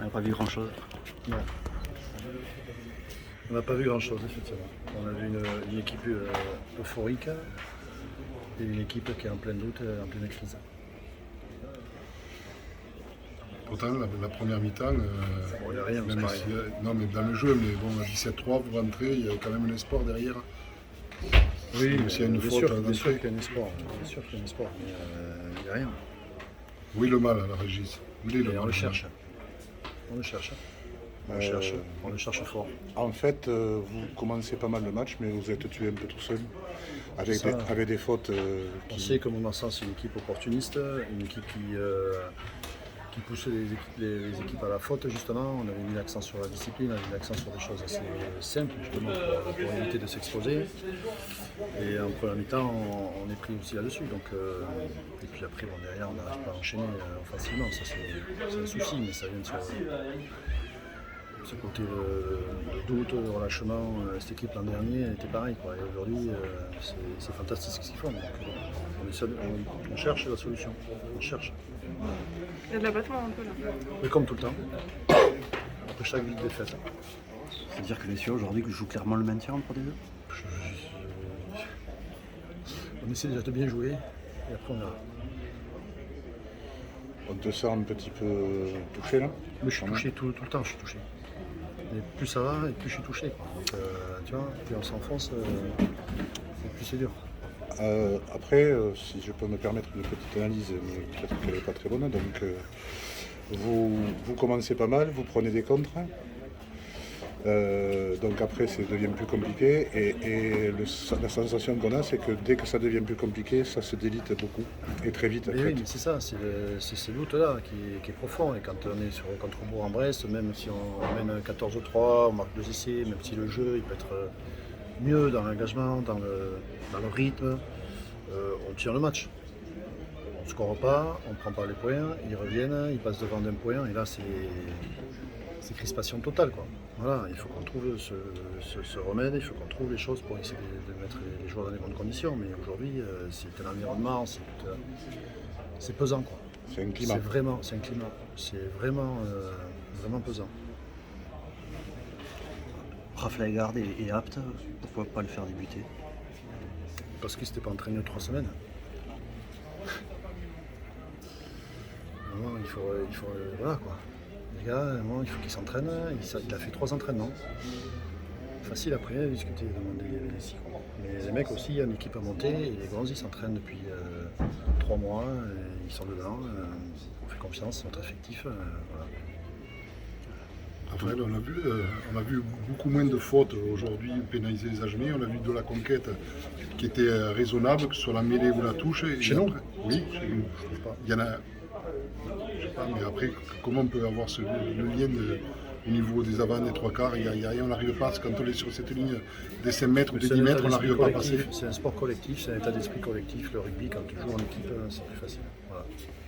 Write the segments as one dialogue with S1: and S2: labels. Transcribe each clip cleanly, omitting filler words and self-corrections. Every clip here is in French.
S1: On n'a pas vu grand-chose.
S2: Non. On n'a pas vu grand-chose, effectivement. On a vu une équipe euphorique et une équipe qui est en plein doute, en pleine crise.
S3: Pourtant, la première mi-temps,
S2: Il n'y a rien, c'est
S3: même
S2: pareil.
S3: non, mais dans le jeu, mais bon, à 17-3, vous rentrez, il y a quand même un espoir derrière.
S2: Oui,
S3: Même s'il y a une
S2: bien
S3: faute
S2: sûr,
S3: d'entrée.
S2: bien sûr qu'il y a un espoir. Bien sûr qu'il y a un espoir, mais il n'y a rien.
S3: Où est le mal à la Régis? Où est le
S2: Et
S3: mal
S2: on le cherche. On le cherche. On le cherche fort.
S4: En fait, vous commencez pas mal le match, mais vous êtes tué un peu tout seul.
S2: C'est ça.
S4: Avec des fautes
S2: On sait que Mont-Marsan, c'est une équipe opportuniste, une équipe qui pousse les équipes à la faute, justement. On avait mis l'accent sur la discipline, on avait mis l'accent sur des choses assez simples, justement, pour éviter de s'exposer. Et en première mi-temps, on est pris aussi là-dessus. Et puis après, bon, derrière, on n'arrive pas à enchaîner facilement. Ça, c'est un souci, mais ça vient de ce côté de doute, de relâchement. Cette équipe l'an dernier elle était pareil, quoi. Et aujourd'hui, c'est fantastique ce qu'ils font. Donc, on cherche la solution. On cherche.
S5: Il y a de l'abattement un peu là.
S2: Mais comme tout le temps. Après chaque défaite.
S1: C'est-à-dire que les Sioux aujourd'hui jouent clairement le maintien en Pro D2.
S2: On essaie déjà de bien jouer et après on verra.
S4: On te sent un petit peu touché là.
S2: Mais je suis touché tout le temps, je suis touché. Et plus ça va, et plus je suis touché, quoi. Donc tu vois, plus on s'enfonce, et plus c'est dur.
S4: Après, si je peux me permettre une petite analyse, mais peut-être qu'elle n'est pas très bonne, donc vous commencez pas mal, vous prenez des contres. Donc après, ça devient plus compliqué et la sensation qu'on a, c'est que dès que ça devient plus compliqué, ça se délite beaucoup et très vite.
S2: Mais oui, mais c'est ça, c'est ce doute-là qui est profond. Et quand on est contre Bourg-en-Bresse, même si on mène 14-3, on marque 2 essais, même si le jeu il peut être mieux dans l'engagement, dans le rythme, on tire le match. On ne score pas, on ne prend pas les points, ils reviennent, ils passent devant d'un point, et là c'est crispation totale, quoi. Voilà, il faut qu'on trouve ce remède, il faut qu'on trouve les choses pour essayer de mettre les joueurs dans les bonnes conditions. Mais aujourd'hui, c'est un environnement, c'est pesant, quoi.
S4: C'est un climat.
S2: C'est un climat. C'est vraiment pesant.
S1: Raph Lagarde est apte, pourquoi pas le faire débuter?
S2: Parce qu'il ne s'était pas entraîné 3 semaines. Non, il faut voilà, quoi. Les gars, il faut qu'ils s'entraînent. Il a fait 3 entraînements. Facile après à discuter, demander les six. Mais les mecs aussi, il y a une équipe à monter et les bronzes ils s'entraînent depuis 3 mois. Et ils sont dedans. On fait confiance, notre effectif. Voilà.
S3: Raphaël, on a vu beaucoup moins de fautes aujourd'hui pénaliser les Agenais. On a vu de la conquête qui était raisonnable, que ce soit la mêlée ou la touche. Et
S2: Chez nous?
S3: après, oui,
S2: Je trouve pas.
S3: il y en a. Je sais pas, mais après, comment on peut avoir le lien au niveau des avants, des 3/4, il y a rien, on n'arrive pas, quand on est sur cette ligne des 5 mètres ou des
S2: C'est
S3: 10
S2: un
S3: mètres,
S2: état
S3: on
S2: d'esprit
S3: n'arrive pas à
S2: collectif,
S3: passer.
S2: c'est un sport collectif, c'est un état d'esprit collectif. Le rugby, quand tu joues en équipe, c'est plus facile. Voilà.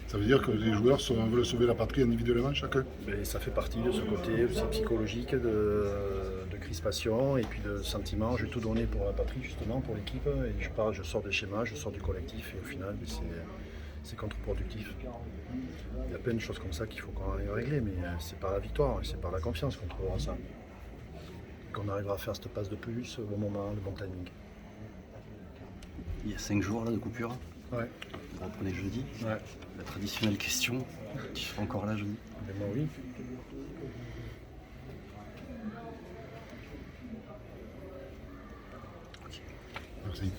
S3: Ça veut dire que les joueurs veulent sauver la patrie individuellement chacun.
S2: Mais ça fait partie de ce côté aussi psychologique de crispation et puis de sentiment. Je vais tout donner pour la patrie, justement, pour l'équipe. Et je sors des schémas, je sors du collectif et au final, c'est contre-productif. Il y a plein de choses comme ça qu'il faut qu'on arrive à régler, mais c'est par la victoire, c'est par la confiance qu'on trouvera ça. Qu'on arrivera à faire cette passe de plus au bon moment, le bon timing.
S1: Il y a 5 jours là de coupure.
S2: Ouais.
S1: Vous reprenez jeudi.
S2: Ouais.
S1: La traditionnelle question, tu seras encore là jeudi?
S2: Mais moi oui.
S3: Merci.